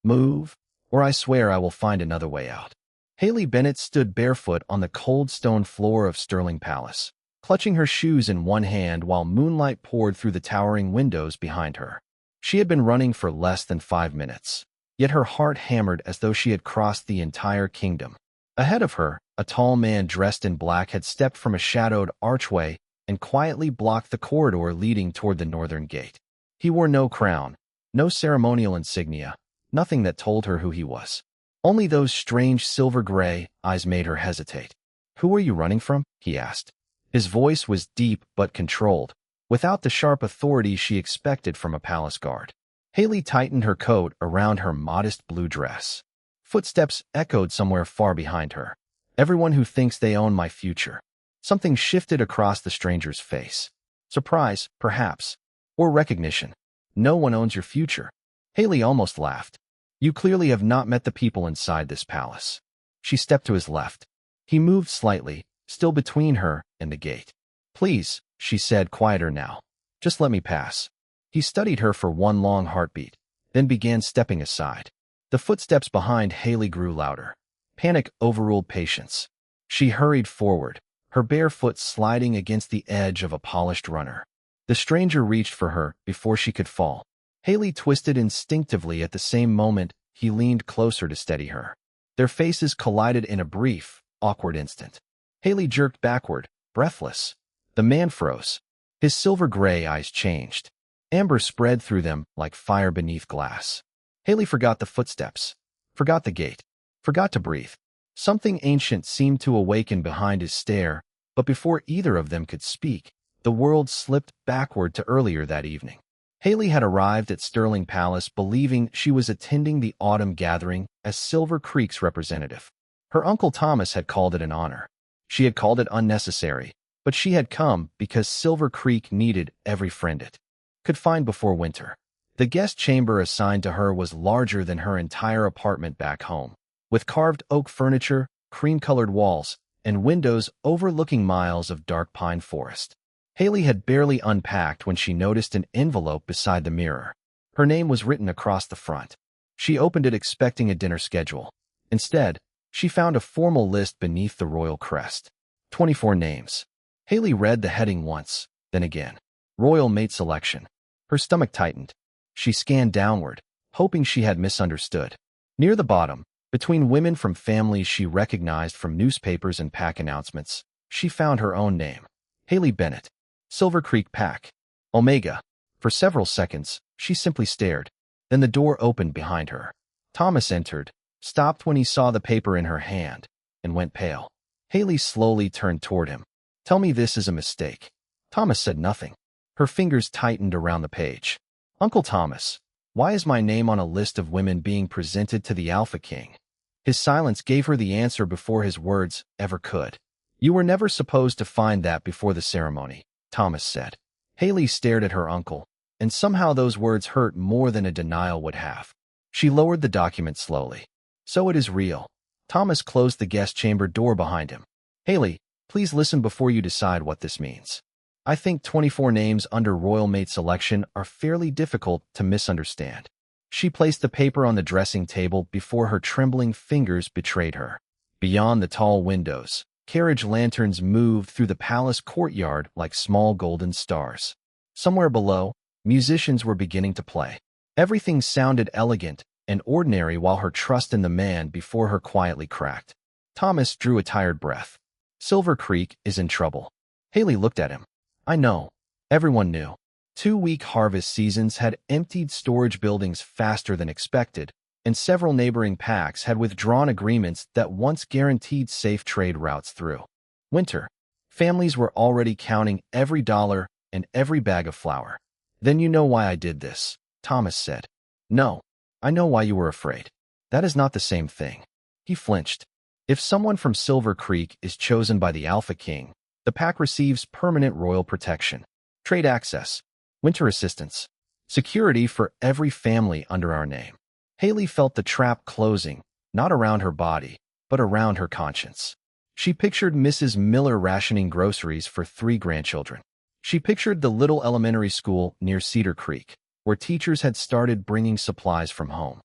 Move, or I swear I will find another way out. Haley Bennett stood barefoot on the cold stone floor of Sterling Palace, clutching her shoes in one hand while moonlight poured through the towering windows behind her. She had been running for less than 5 minutes, yet her heart hammered as though she had crossed the entire kingdom. Ahead of her, a tall man dressed in black had stepped from a shadowed archway and quietly blocked the corridor leading toward the northern gate. He wore no crown, no ceremonial insignia, nothing that told her who he was. Only those strange silver-gray eyes made her hesitate. "Who are you running from?" he asked. His voice was deep but controlled, without the sharp authority she expected from a palace guard. Haley tightened her coat around her modest blue dress. Footsteps echoed somewhere far behind her. "Everyone who thinks they own my future." Something shifted across the stranger's face. Surprise, perhaps, or recognition. "No one owns your future." Haley almost laughed. "You clearly have not met the people inside this palace." She stepped to his left. He moved slightly, still between her and the gate. "Please," she said, quieter now. "Just let me pass." He studied her for one long heartbeat, then began stepping aside. The footsteps behind Haley grew louder. Panic overruled patience. She hurried forward, her bare foot sliding against the edge of a polished runner. The stranger reached for her before she could fall. Haley twisted instinctively at the same moment he leaned closer to steady her. Their faces collided in a brief, awkward instant. Haley jerked backward, breathless. The man froze. His silver-gray eyes changed. Amber spread through them like fire beneath glass. Haley forgot the footsteps, forgot the gate, forgot to breathe. Something ancient seemed to awaken behind his stare, but before either of them could speak, the world slipped backward to earlier that evening. Haley had arrived at Sterling Palace believing she was attending the autumn gathering as Silver Creek's representative. Her Uncle Thomas had called it an honor. She had called it unnecessary, but she had come because Silver Creek needed every friend it could find before winter. The guest chamber assigned to her was larger than her entire apartment back home, with carved oak furniture, cream-colored walls, and windows overlooking miles of dark pine forest. Haley had barely unpacked when she noticed an envelope beside the mirror. Her name was written across the front. She opened it expecting a dinner schedule. Instead, she found a formal list beneath the royal crest. 24 names. Haley read the heading once, then again. Royal mate selection. Her stomach tightened. She scanned downward, hoping she had misunderstood. Near the bottom, between women from families she recognized from newspapers and pack announcements, she found her own name. Haley Bennett. Silver Creek Pack. Omega. For several seconds, she simply stared. Then the door opened behind her. Thomas entered, stopped when he saw the paper in her hand, and went pale. Haley slowly turned toward him. "Tell me this is a mistake." Thomas said nothing. Her fingers tightened around the page. "Uncle Thomas, why is my name on a list of women being presented to the Alpha King?" His silence gave her the answer before his words ever could. "You were never supposed to find that before the ceremony," Thomas said. Haley stared at her uncle, and somehow those words hurt more than a denial would have. She lowered the document slowly. "So it is real." Thomas closed the guest chamber door behind him. "Haley, please listen before you decide what this means. I think 24 names under royal mate selection are fairly difficult to misunderstand." She placed the paper on the dressing table before her trembling fingers betrayed her. Beyond the tall windows, carriage lanterns moved through the palace courtyard like small golden stars. Somewhere below, musicians were beginning to play. Everything sounded elegant and ordinary while her trust in the man before her quietly cracked. Thomas drew a tired breath. "Silver Creek is in trouble." Haley looked at him. "I know." Everyone knew. 2 weak harvest seasons had emptied storage buildings faster than expected, and several neighboring packs had withdrawn agreements that once guaranteed safe trade routes through. Winter. Families were already counting every dollar and every bag of flour. "Then you know why I did this," Thomas said. "No. I know why you were afraid." "That is not the same thing." He flinched. "If someone from Silver Creek is chosen by the Alpha King, the pack receives permanent royal protection, trade access, winter assistance, security for every family under our name." Haley felt the trap closing, not around her body, but around her conscience. She pictured Mrs. Miller rationing groceries for 3 grandchildren. She pictured the little elementary school near Cedar Creek, where teachers had started bringing supplies from home.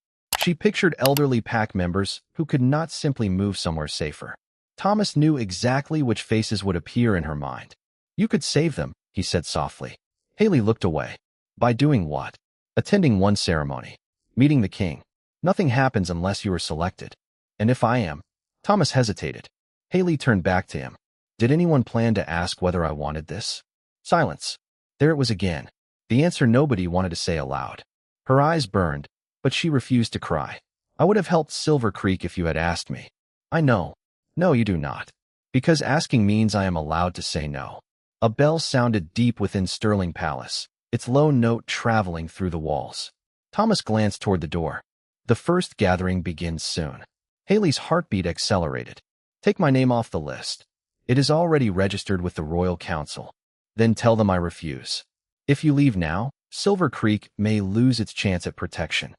She pictured elderly pack members who could not simply move somewhere safer. Thomas knew exactly which faces would appear in her mind. "You could save them," he said softly. Haley looked away. "By doing what?" "Attending one ceremony. Meeting the king. Nothing happens unless you are selected." "And if I am?" Thomas hesitated. Haley turned back to him. "Did anyone plan to ask whether I wanted this?" Silence. There it was again. The answer nobody wanted to say aloud. Her eyes burned, but she refused to cry. "I would have helped Silver Creek if you had asked me." "I know." "No, you do not. Because asking means I am allowed to say no." A bell sounded deep within Sterling Palace, its low note traveling through the walls. Thomas glanced toward the door. "The first gathering begins soon." Haley's heartbeat accelerated. "Take my name off the list. It is already registered with the Royal Council. Then tell them I refuse. If you leave now, Silver Creek may lose its chance at protection."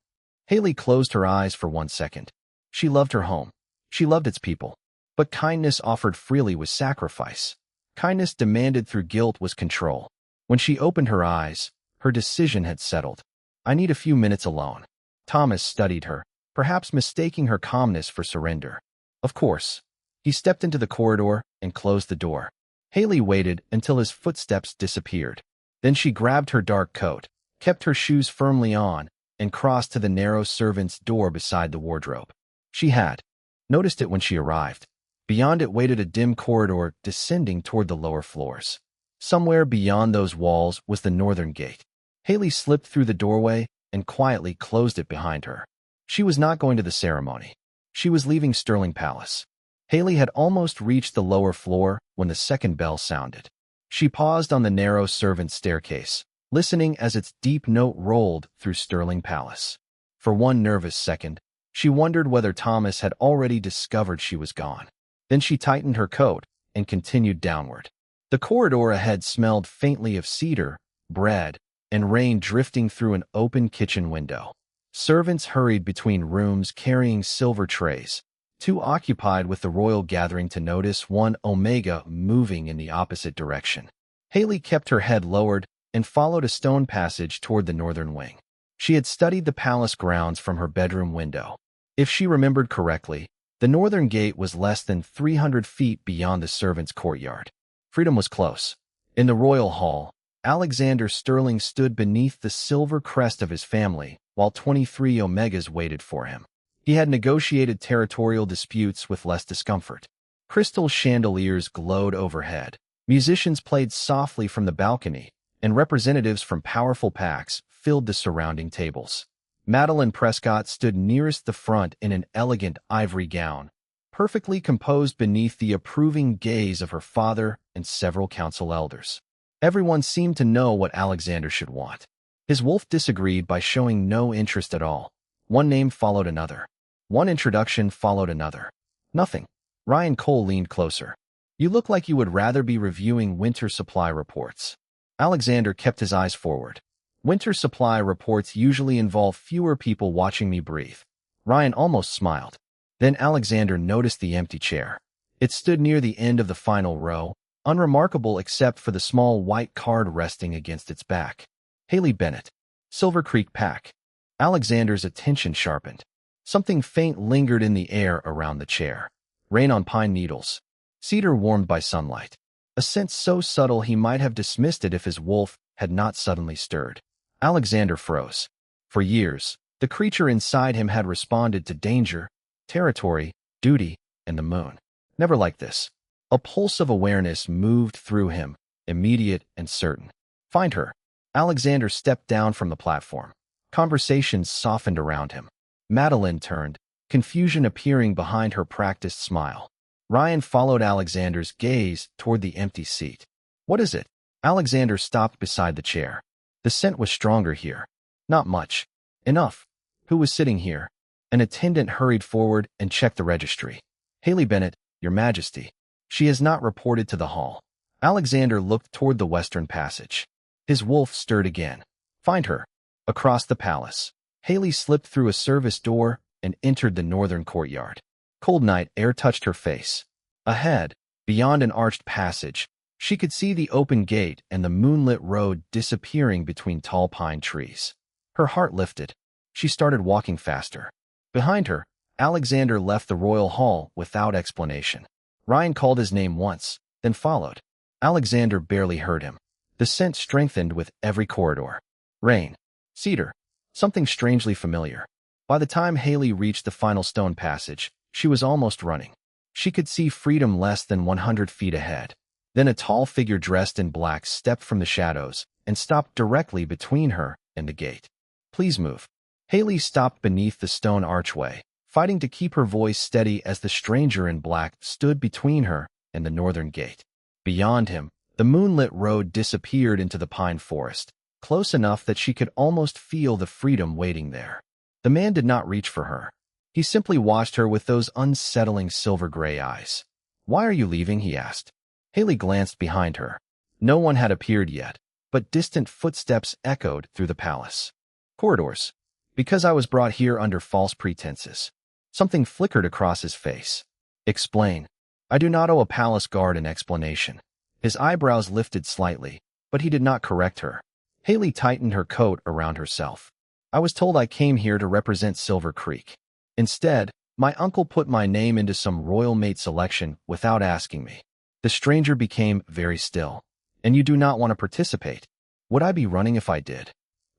Haley closed her eyes for 1 second. She loved her home. She loved its people. But kindness offered freely was sacrifice. Kindness demanded through guilt was control. When she opened her eyes, her decision had settled. "I need a few minutes alone." Thomas studied her, perhaps mistaking her calmness for surrender. "Of course." He stepped into the corridor and closed the door. Haley waited until his footsteps disappeared. Then she grabbed her dark coat, kept her shoes firmly on, and crossed to the narrow servant's door beside the wardrobe. She had noticed it when she arrived. Beyond it waited a dim corridor descending toward the lower floors. Somewhere beyond those walls was the northern gate. Haley slipped through the doorway and quietly closed it behind her. She was not going to the ceremony. She was leaving Sterling Palace. Haley had almost reached the lower floor when the second bell sounded. She paused on the narrow servant's staircase, listening as its deep note rolled through Sterling Palace. For one nervous second, she wondered whether Thomas had already discovered she was gone. Then she tightened her coat and continued downward. The corridor ahead smelled faintly of cedar, bread, and rain drifting through an open kitchen window. Servants hurried between rooms carrying silver trays, too occupied with the royal gathering to notice one Omega moving in the opposite direction. Haley kept her head lowered and followed a stone passage toward the northern wing. She had studied the palace grounds from her bedroom window. If she remembered correctly, the northern gate was less than 300 feet beyond the servants' courtyard. Freedom was close. In the royal hall, Alexander Sterling stood beneath the silver crest of his family, while 23 Omegas waited for him. He had negotiated territorial disputes with less discomfort. Crystal chandeliers glowed overhead. Musicians played softly from the balcony, and representatives from powerful packs filled the surrounding tables. Madeline Prescott stood nearest the front in an elegant ivory gown, perfectly composed beneath the approving gaze of her father and several council elders. Everyone seemed to know what Alexander should want. His wolf disagreed by showing no interest at all. One name followed another. One introduction followed another. Nothing. Ryan Cole leaned closer. "You look like you would rather be reviewing winter supply reports." Alexander kept his eyes forward. "Winter supply reports usually involve fewer people watching me breathe." Ryan almost smiled. Then Alexander noticed the empty chair. It stood near the end of the final row, unremarkable except for the small white card resting against its back. Haley Bennett. Silver Creek Pack. Alexander's attention sharpened. Something faint lingered in the air around the chair. Rain on pine needles. Cedar warmed by sunlight. A scent so subtle he might have dismissed it if his wolf had not suddenly stirred. Alexander froze. For years, the creature inside him had responded to danger, territory, duty, and the moon. Never like this. A pulse of awareness moved through him, immediate and certain. "Find her." Alexander stepped down from the platform. Conversations softened around him. Madeline turned, confusion appearing behind her practiced smile. Ryan followed Alexander's gaze toward the empty seat. "What is it?" Alexander stopped beside the chair. The scent was stronger here. "Not much." "Enough." "Who was sitting here?" An attendant hurried forward and checked the registry. "Haley Bennett, Your Majesty." "She has not reported to the hall." Alexander looked toward the western passage. His wolf stirred again. "Find her." Across the palace, Haley slipped through a service door and entered the northern courtyard. Cold night air touched her face. Ahead, beyond an arched passage, she could see the open gate and the moonlit road disappearing between tall pine trees. Her heart lifted. She started walking faster. Behind her, Alexander left the royal hall without explanation. Ryan called his name once, then followed. Alexander barely heard him. The scent strengthened with every corridor. Rain. Cedar. Something strangely familiar. By the time Haley reached the final stone passage, she was almost running. She could see freedom less than 100 feet ahead. Then a tall figure dressed in black stepped from the shadows and stopped directly between her and the gate. Please move. Haley stopped beneath the stone archway, fighting to keep her voice steady as the stranger in black stood between her and the northern gate. Beyond him, the moonlit road disappeared into the pine forest, close enough that she could almost feel the freedom waiting there. The man did not reach for her. He simply watched her with those unsettling silver-gray eyes. "Why are you leaving?" he asked. Haley glanced behind her. No one had appeared yet, but distant footsteps echoed through the palace. Corridors. "Because I was brought here under false pretenses." Something flickered across his face. "Explain." "I do not owe a palace guard an explanation." His eyebrows lifted slightly, but he did not correct her. Haley tightened her coat around herself. "I was told I came here to represent Silver Creek. Instead, my uncle put my name into some royal mate selection without asking me." The stranger became very still. "And you do not want to participate?" "Would I be running if I did?"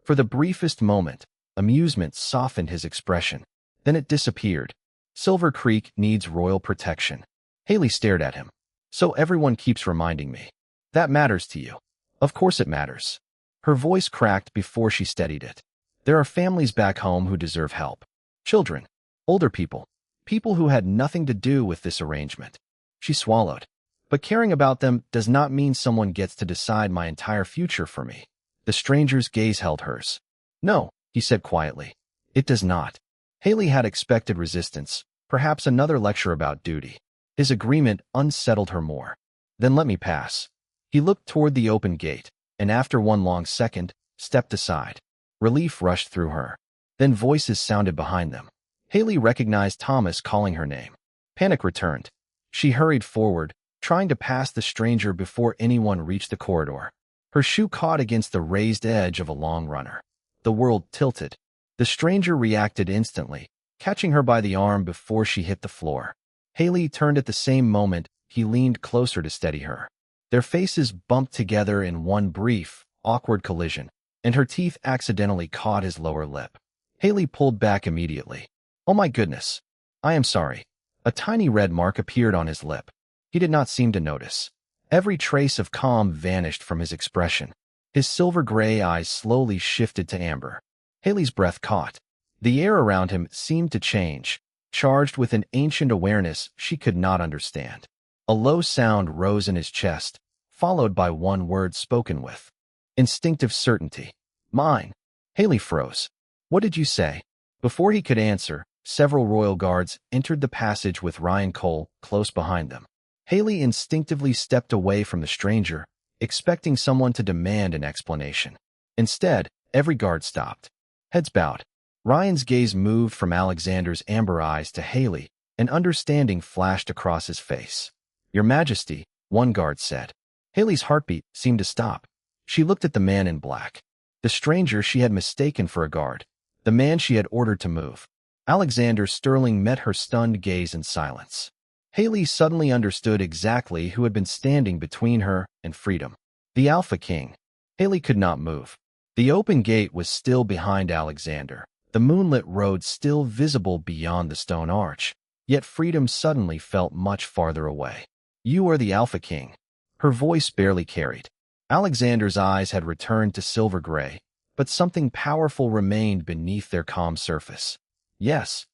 For the briefest moment, amusement softened his expression. Then it disappeared. "Silver Creek needs royal protection." Haley stared at him. "So everyone keeps reminding me. That matters to you." "Of course it matters." Her voice cracked before she steadied it. "There are families back home who deserve help. Children. Older people. People who had nothing to do with this arrangement." She swallowed. "But caring about them does not mean someone gets to decide my entire future for me." The stranger's gaze held hers. "No," he said quietly. "It does not." Haley had expected resistance, perhaps another lecture about duty. His agreement unsettled her more. "Then let me pass." He looked toward the open gate, and after one long second, stepped aside. Relief rushed through her. Then voices sounded behind them. Haley recognized Thomas calling her name. Panic returned. She hurried forward, trying to pass the stranger before anyone reached the corridor. Her shoe caught against the raised edge of a long runner. The world tilted. The stranger reacted instantly, catching her by the arm before she hit the floor. Haley turned at the same moment. He leaned closer to steady her. Their faces bumped together in one brief, awkward collision, and her teeth accidentally caught his lower lip. Haley pulled back immediately. "Oh my goodness. I am sorry." A tiny red mark appeared on his lip. He did not seem to notice. Every trace of calm vanished from his expression. His silver-gray eyes slowly shifted to amber. Haley's breath caught. The air around him seemed to change, charged with an ancient awareness she could not understand. A low sound rose in his chest, followed by one word spoken with instinctive certainty. "Mine." Haley froze. "What did you say?" Before he could answer, several royal guards entered the passage with Ryan Cole close behind them. Haley instinctively stepped away from the stranger, expecting someone to demand an explanation. Instead, every guard stopped. Heads bowed. Ryan's gaze moved from Alexander's amber eyes to Haley, and understanding flashed across his face. "Your Majesty," one guard said. Haley's heartbeat seemed to stop. She looked at the man in black. The stranger she had mistaken for a guard. The man she had ordered to move. Alexander Sterling met her stunned gaze in silence. Haley suddenly understood exactly who had been standing between her and freedom. The Alpha King. Haley could not move. The open gate was still behind Alexander, the moonlit road still visible beyond the stone arch. Yet freedom suddenly felt much farther away. "You are the Alpha King." Her voice barely carried. Alexander's eyes had returned to silver gray, but something powerful remained beneath their calm surface. "Yes."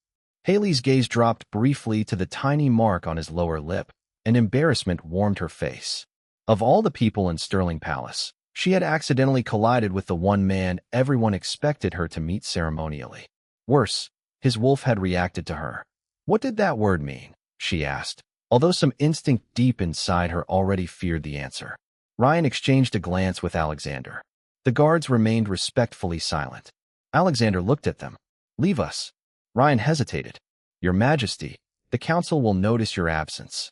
Haley's gaze dropped briefly to the tiny mark on his lower lip, and embarrassment warmed her face. Of all the people in Stirling Palace, she had accidentally collided with the one man everyone expected her to meet ceremonially. Worse, his wolf had reacted to her. What did that word mean? She asked, although some instinct deep inside her already feared the answer. Ryan exchanged a glance with Alexander. The guards remained respectfully silent. Alexander looked at them. "Leave us." Ryan hesitated. "Your Majesty, the council will notice your absence."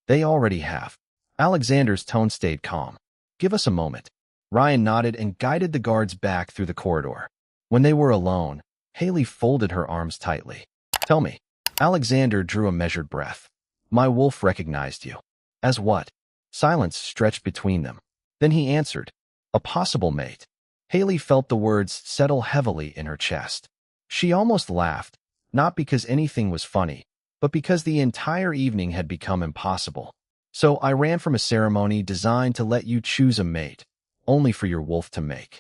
"They already have." Alexander's tone stayed calm. "Give us a moment." Ryan nodded and guided the guards back through the corridor. When they were alone, Haley folded her arms tightly. Tell me. Alexander drew a measured breath. My wolf recognized you. As what? Silence stretched between them. Then he answered. A possible mate. Haley felt the words settle heavily in her chest. She almost laughed, not because anything was funny, but because the entire evening had become impossible. So I ran from a ceremony designed to let you choose a mate, only for your wolf to make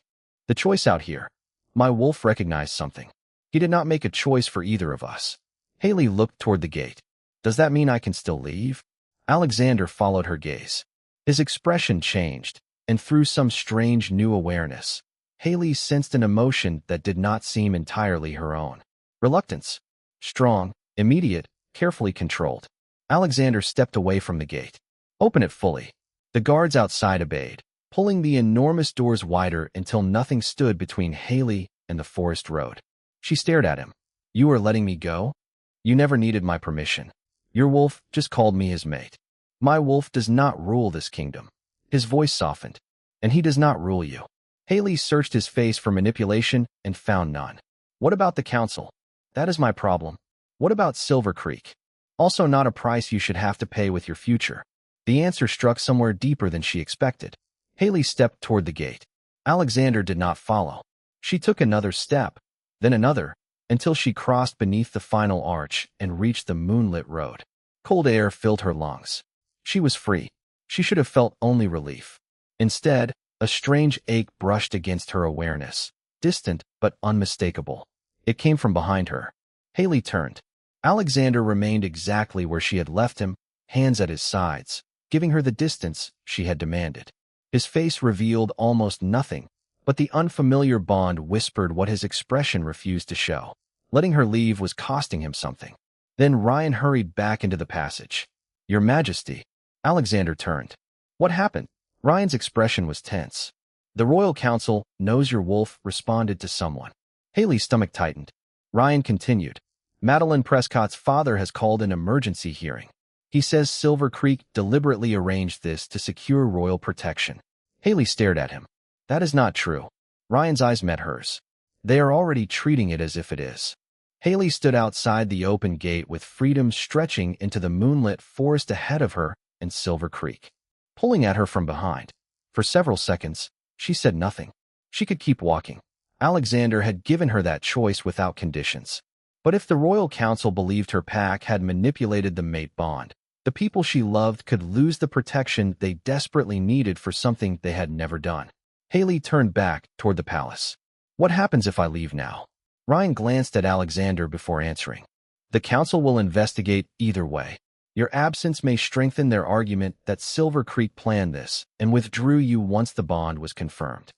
the choice out here. My wolf recognized something. He did not make a choice for either of us. Haley looked toward the gate. Does that mean I can still leave? Alexander followed her gaze. His expression changed, and through some strange new awareness, Haley sensed an emotion that did not seem entirely her own. Reluctance. Strong, immediate, carefully controlled. Alexander stepped away from the gate. Open it fully. The guards outside obeyed, pulling the enormous doors wider until nothing stood between Haley and the forest road. She stared at him. You are letting me go? You never needed my permission. Your wolf just called me his mate. My wolf does not rule this kingdom. His voice softened. And he does not rule you. Haley searched his face for manipulation and found none. What about the council? That is my problem. What about Silver Creek? Also not a price you should have to pay with your future. The answer struck somewhere deeper than she expected. Haley stepped toward the gate. Alexander did not follow. She took another step, then another, until she crossed beneath the final arch and reached the moonlit road. Cold air filled her lungs. She was free. She should have felt only relief. Instead, a strange ache brushed against her awareness, distant but unmistakable. It came from behind her. Haley turned. Alexander remained exactly where she had left him, hands at his sides, giving her the distance she had demanded. His face revealed almost nothing, but the unfamiliar bond whispered what his expression refused to show. Letting her leave was costing him something. Then Ryan hurried back into the passage. Your Majesty. Alexander turned. What happened? Ryan's expression was tense. The Royal Council knows your wolf responded to someone. Haley's stomach tightened. Ryan continued. Madeline Prescott's father has called an emergency hearing. He says Silver Creek deliberately arranged this to secure royal protection. Haley stared at him. That is not true. Ryan's eyes met hers. They are already treating it as if it is. Haley stood outside the open gate with freedom stretching into the moonlit forest ahead of her and Silver Creek, pulling at her from behind. For several seconds, she said nothing. She could keep walking. Alexander had given her that choice without conditions. But if the Royal Council believed her pack had manipulated the mate bond, the people she loved could lose the protection they desperately needed for something they had never done. Haley turned back toward the palace. What happens if I leave now? Ryan glanced at Alexander before answering. The council will investigate either way. Your absence may strengthen their argument that Silver Creek planned this and withdrew you once the bond was confirmed.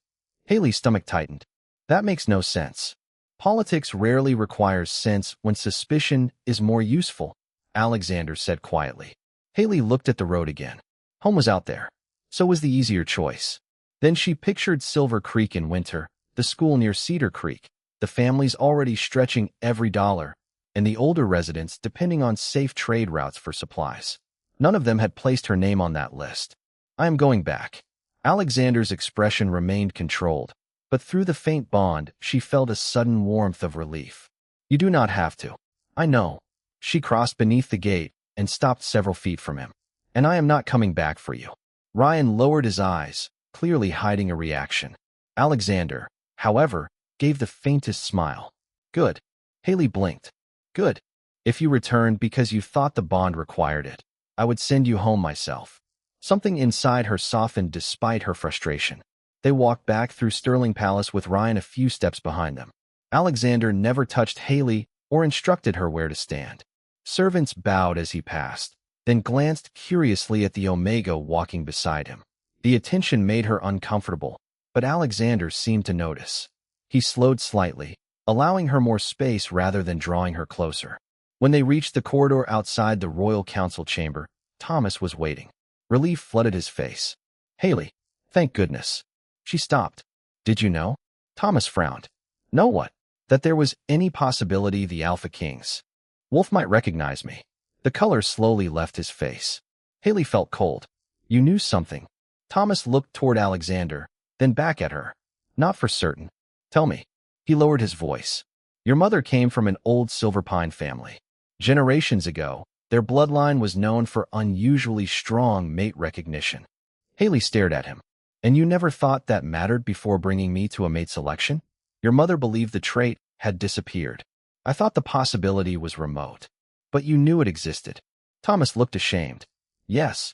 Haley's stomach tightened. That makes no sense. Politics rarely requires sense when suspicion is more useful, Alexander said quietly. Haley looked at the road again. Home was out there. So was the easier choice. Then she pictured Silver Creek in winter, the school near Cedar Creek, the families already stretching every dollar, and the older residents depending on safe trade routes for supplies. None of them had placed her name on that list. I am going back. Alexander's expression remained controlled, but through the faint bond, she felt a sudden warmth of relief. You do not have to. I know. She crossed beneath the gate and stopped several feet from him. And I am not coming back for you. Ryan lowered his eyes, clearly hiding a reaction. Alexander, however, gave the faintest smile. Good. Haley blinked. Good. If you returned because you thought the bond required it, I would send you home myself. Something inside her softened despite her frustration. They walked back through Sterling Palace with Ryan a few steps behind them. Alexander never touched Haley or instructed her where to stand. Servants bowed as he passed, then glanced curiously at the Omega walking beside him. The attention made her uncomfortable, but Alexander seemed to notice. He slowed slightly, allowing her more space rather than drawing her closer. When they reached the corridor outside the Royal Council chamber, Thomas was waiting. Relief flooded his face. Haley, thank goodness. She stopped. Did you know? Thomas frowned. Know what? That there was any possibility the Alpha Kings Wolf might recognize me. The color slowly left his face. Haley felt cold. You knew something. Thomas looked toward Alexander, then back at her. Not for certain. Tell me. He lowered his voice. Your mother came from an old Silver Pine family. Generations ago, their bloodline was known for unusually strong mate recognition. Haley stared at him. And you never thought that mattered before bringing me to a mate selection? Your mother believed the trait had disappeared. I thought the possibility was remote. But you knew it existed. Thomas looked ashamed. Yes.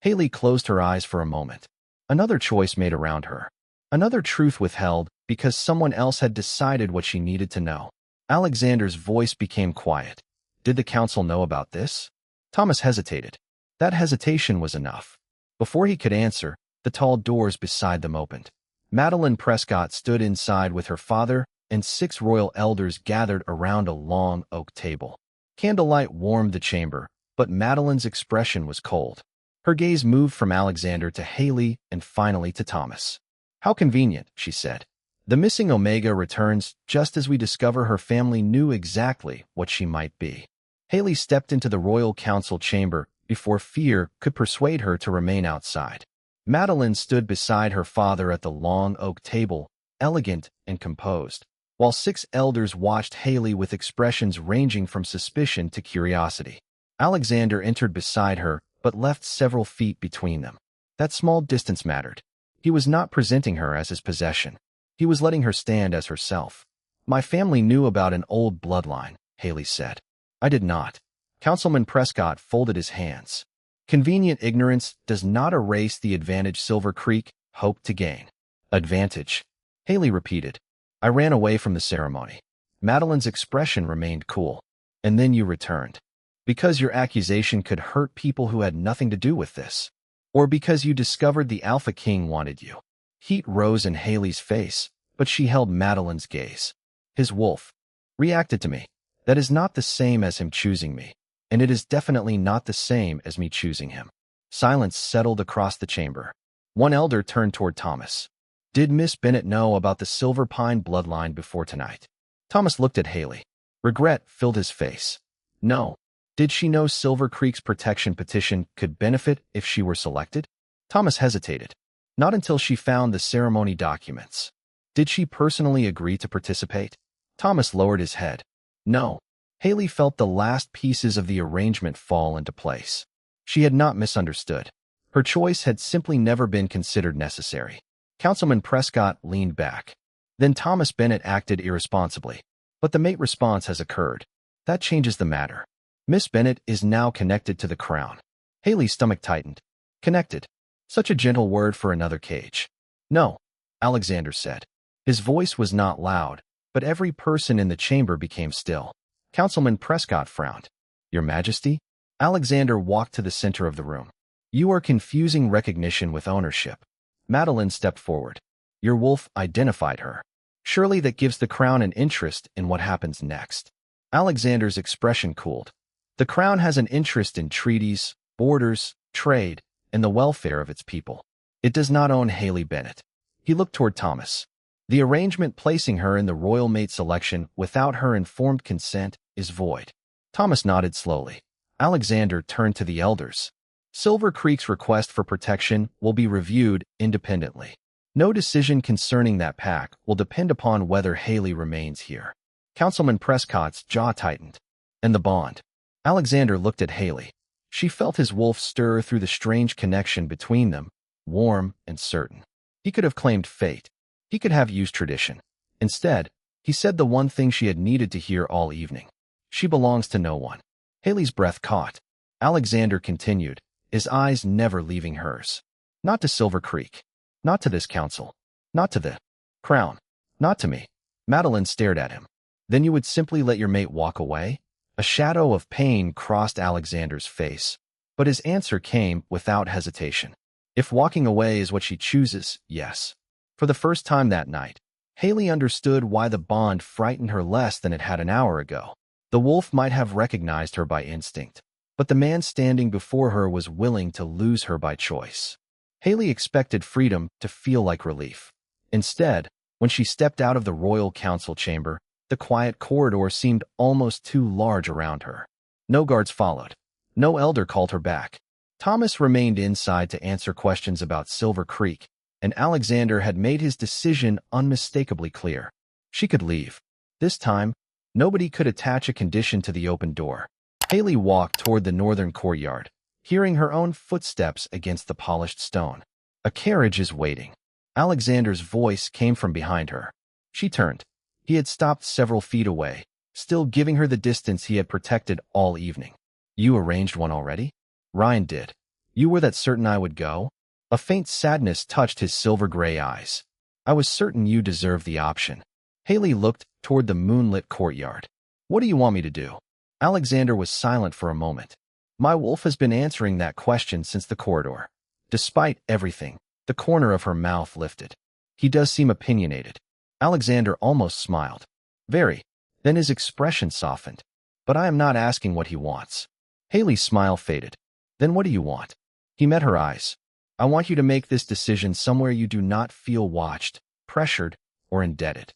Haley closed her eyes for a moment. Another choice made around her. Another truth withheld because someone else had decided what she needed to know. Alexander's voice became quiet. Did the council know about this? Thomas hesitated. That hesitation was enough. Before he could answer, the tall doors beside them opened. Madeline Prescott stood inside with her father, and 6 royal elders gathered around a long oak table. Candlelight warmed the chamber, but Madeline's expression was cold. Her gaze moved from Alexander to Haley and finally to Thomas. How convenient, she said. The missing Omega returns just as we discover her family knew exactly what she might be. Haley stepped into the royal council chamber before fear could persuade her to remain outside. Madeline stood beside her father at the long oak table, elegant and composed, while 6 elders watched Haley with expressions ranging from suspicion to curiosity. Alexander entered beside her, but left several feet between them. That small distance mattered. He was not presenting her as his possession. He was letting her stand as herself. My family knew about an old bloodline, Haley said. I did not. Councilman Prescott folded his hands. Convenient ignorance does not erase the advantage Silver Creek hoped to gain. Advantage, Haley repeated. I ran away from the ceremony. Madeline's expression remained cool. And then you returned. Because your accusation could hurt people who had nothing to do with this. Or because you discovered the Alpha King wanted you. Heat rose in Haley's face, but she held Madeline's gaze. His wolf reacted to me. That is not the same as him choosing me. And it is definitely not the same as me choosing him. Silence settled across the chamber. One elder turned toward Thomas. Did Miss Bennett know about the Silver Pine bloodline before tonight? Thomas looked at Haley. Regret filled his face. No. Did she know Silver Creek's protection petition could benefit if she were selected? Thomas hesitated. Not until she found the ceremony documents. Did she personally agree to participate? Thomas lowered his head. No. Haley felt the last pieces of the arrangement fall into place. She had not misunderstood. Her choice had simply never been considered necessary. Councilman Prescott leaned back. Then Thomas Bennett acted irresponsibly. But the mate response has occurred. That changes the matter. Miss Bennett is now connected to the crown. Haley's stomach tightened. Connected. Such a gentle word for another cage. No, Alexander said. His voice was not loud, but every person in the chamber became still. Councilman Prescott frowned. Your Majesty? Alexander walked to the center of the room. You are confusing recognition with ownership. Madeline stepped forward. Your wolf identified her. Surely that gives the crown an interest in what happens next. Alexander's expression cooled. The crown has an interest in treaties, borders, trade, and the welfare of its people. It does not own Haley Bennett. He looked toward Thomas. The arrangement placing her in the royal mate selection without her informed consent is void. Thomas nodded slowly. Alexander turned to the elders. Silver Creek's request for protection will be reviewed independently. No decision concerning that pack will depend upon whether Haley remains here. Councilman Prescott's jaw tightened. And the bond. Alexander looked at Haley. She felt his wolf stir through the strange connection between them, warm and certain. He could have claimed fate. He could have used tradition. Instead, he said the one thing she had needed to hear all evening. She belongs to no one. Haley's breath caught. Alexander continued, his eyes never leaving hers. Not to Silver Creek. Not to this council. Not to the crown. Not to me. Madeline stared at him. Then you would simply let your mate walk away? A shadow of pain crossed Alexander's face, but his answer came without hesitation. If walking away is what she chooses, yes. For the first time that night, Haley understood why the bond frightened her less than it had an hour ago. The wolf might have recognized her by instinct, but the man standing before her was willing to lose her by choice. Haley expected freedom to feel like relief. Instead, when she stepped out of the royal council chamber, the quiet corridor seemed almost too large around her. No guards followed. No elder called her back. Thomas remained inside to answer questions about Silver Creek, and Alexander had made his decision unmistakably clear. She could leave. This time, Nobody could attach a condition to the open door. Haley walked toward the northern courtyard, hearing her own footsteps against the polished stone. A carriage is waiting. Alexander's voice came from behind her. She turned. He had stopped several feet away, still giving her the distance he had protected all evening. You arranged one already? Ryan did. You were that certain I would go? A faint sadness touched his silver-gray eyes. I was certain you deserved the option. Haley looked toward the moonlit courtyard. What do you want me to do? Alexander was silent for a moment. My wolf has been answering that question since the corridor. Despite everything, the corner of her mouth lifted. He does seem opinionated. Alexander almost smiled. Very. Then his expression softened. But I am not asking what he wants. Haley's smile faded. Then what do you want? He met her eyes. I want you to make this decision somewhere you do not feel watched, pressured, or indebted.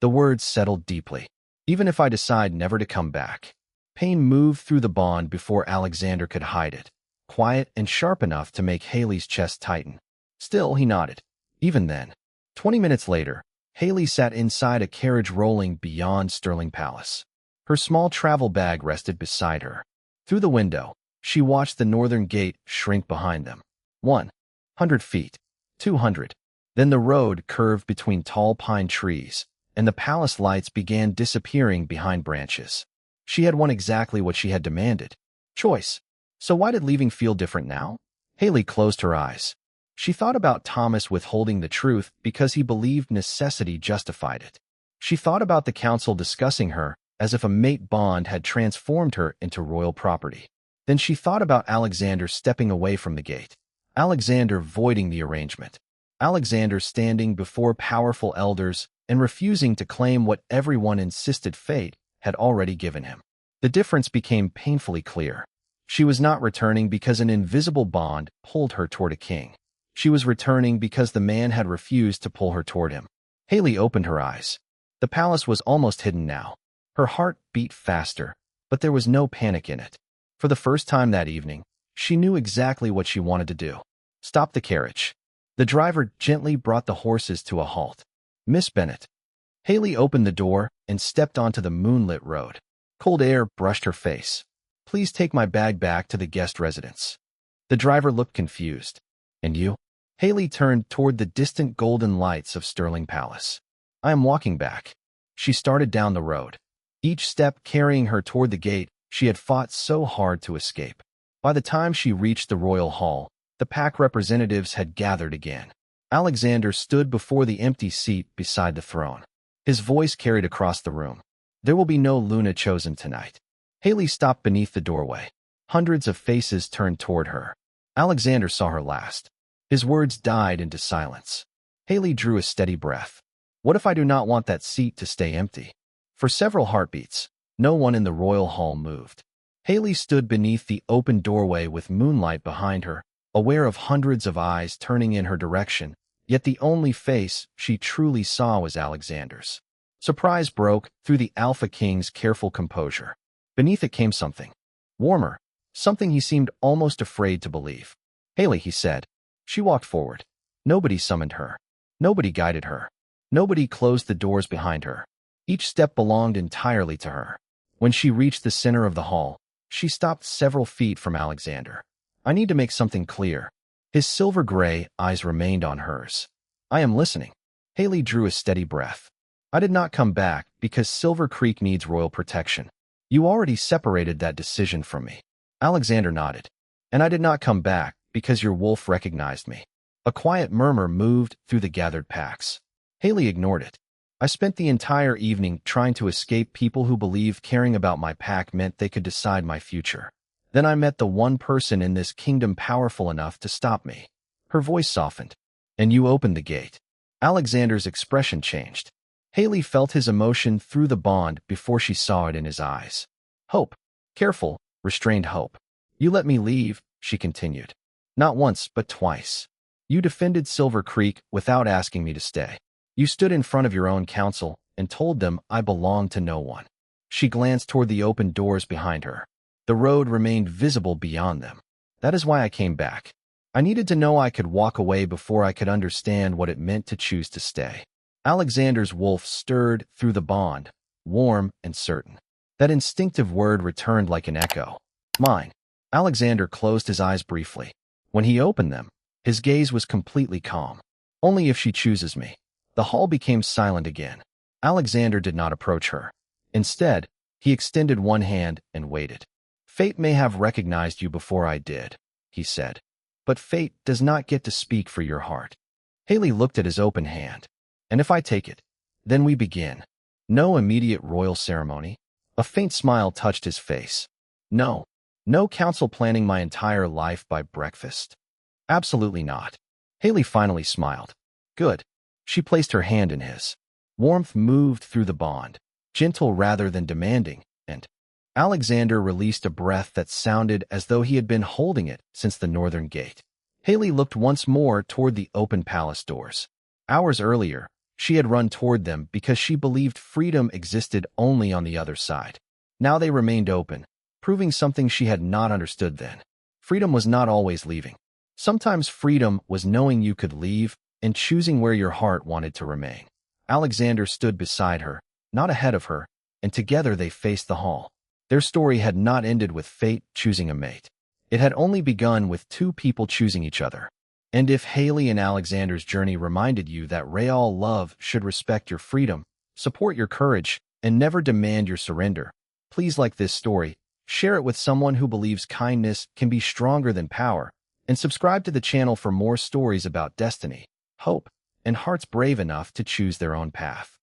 The words settled deeply. Even if I decide never to come back. Pain moved through the bond before Alexander could hide it, quiet and sharp enough to make Haley's chest tighten. Still, he nodded. Even then. 20 minutes later, Haley sat inside a carriage rolling beyond Stirling Palace. Her small travel bag rested beside her. Through the window, she watched the northern gate shrink behind them. 100 feet. 200. Then the road curved between tall pine trees, and the palace lights began disappearing behind branches. She had won exactly what she had demanded. Choice. So why did leaving feel different now? Haley closed her eyes. She thought about Thomas withholding the truth because he believed necessity justified it. She thought about the council discussing her as if a mate bond had transformed her into royal property. Then she thought about Alexander stepping away from the gate. Alexander voiding the arrangement. Alexander standing before powerful elders and refusing to claim what everyone insisted fate had already given him. The difference became painfully clear. She was not returning because an invisible bond pulled her toward a king. She was returning because the man had refused to pull her toward him. Haley opened her eyes. The palace was almost hidden now. Her heart beat faster, but there was no panic in it. For the first time that evening, she knew exactly what she wanted to do. Stop the carriage. The driver gently brought the horses to a halt. Miss Bennet. Haley opened the door and stepped onto the moonlit road. Cold air brushed her face. Please take my bag back to the guest residence. The driver looked confused. And you? Haley turned toward the distant golden lights of Stirling Palace. I am walking back. She started down the road. Each step carrying her toward the gate she had fought so hard to escape. By the time she reached the royal hall, the pack representatives had gathered again. Alexander stood before the empty seat beside the throne. His voice carried across the room. There will be no Luna chosen tonight. Haley stopped beneath the doorway. Hundreds of faces turned toward her. Alexander saw her last. His words died into silence. Haley drew a steady breath. What if I do not want that seat to stay empty? For several heartbeats, no one in the royal hall moved. Haley stood beneath the open doorway with moonlight behind her, aware of hundreds of eyes turning in her direction, yet the only face she truly saw was Alexander's. Surprise broke through the Alpha King's careful composure. Beneath it came something. Warmer. Something he seemed almost afraid to believe. Haley, he said. She walked forward. Nobody summoned her. Nobody guided her. Nobody closed the doors behind her. Each step belonged entirely to her. When she reached the center of the hall, she stopped several feet from Alexander. I need to make something clear. His silver-gray eyes remained on hers. I am listening. Haley drew a steady breath. I did not come back because Silver Creek needs royal protection. You already separated that decision from me. Alexander nodded. And I did not come back because your wolf recognized me. A quiet murmur moved through the gathered packs. Haley ignored it. I spent the entire evening trying to escape people who believed caring about my pack meant they could decide my future. Then I met the one person in this kingdom powerful enough to stop me. Her voice softened. And you opened the gate. Alexander's expression changed. Haley felt his emotion through the bond before she saw it in his eyes. Hope. Careful, restrained hope. You let me leave, she continued. Not once, but twice. You defended Silver Creek without asking me to stay. You stood in front of your own council and told them I belonged to no one. She glanced toward the open doors behind her. The road remained visible beyond them. That is why I came back. I needed to know I could walk away before I could understand what it meant to choose to stay. Alexander's wolf stirred through the bond, warm and certain. That instinctive word returned like an echo. Mine. Alexander closed his eyes briefly. When he opened them, his gaze was completely calm. Only if she chooses me. The hall became silent again. Alexander did not approach her. Instead, he extended one hand and waited. Fate may have recognized you before I did, he said. But fate does not get to speak for your heart. Haley looked at his open hand. And if I take it, then we begin. No immediate royal ceremony. A faint smile touched his face. No. No council planning my entire life by breakfast. Absolutely not. Haley finally smiled. Good. She placed her hand in his. Warmth moved through the bond, gentle rather than demanding, and Alexander released a breath that sounded as though he had been holding it since the northern gate. Haley looked once more toward the open palace doors. Hours earlier, she had run toward them because she believed freedom existed only on the other side. Now they remained open, proving something she had not understood then. Freedom was not always leaving. Sometimes freedom was knowing you could leave and choosing where your heart wanted to remain. Alexander stood beside her, not ahead of her, and together they faced the hall. Their story had not ended with fate choosing a mate. It had only begun with two people choosing each other. And if Haley and Alexander's journey reminded you that real love should respect your freedom, support your courage, and never demand your surrender, please like this story, share it with someone who believes kindness can be stronger than power, and subscribe to the channel for more stories about destiny, hope, and hearts brave enough to choose their own path.